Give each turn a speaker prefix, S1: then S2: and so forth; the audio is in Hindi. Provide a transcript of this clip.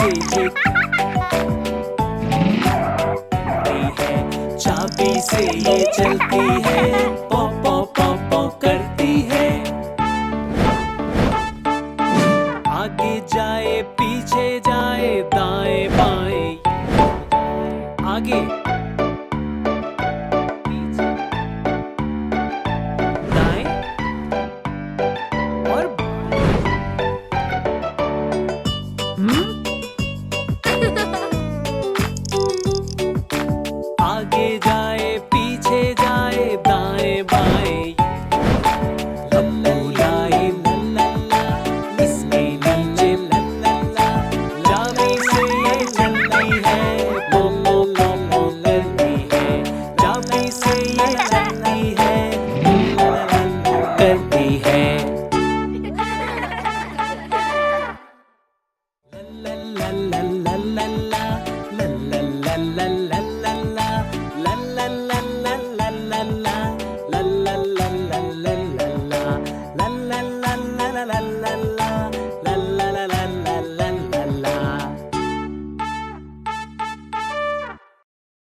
S1: से ये है, चाबी से ये चलती है, पॉ पॉ पॉ पॉ करती है। आगे जाए पीछे जाए दाएं बाएं, आगे पीछे दाएं और आगे जाए पीछे जाए दाएं बाएं, लल्लाई लल्ला, इसके नीचे लल्ला, चाबी से ये चलती है, पो पो पो पो करती है, चाबी से ये चलती है, करती है। लल्ला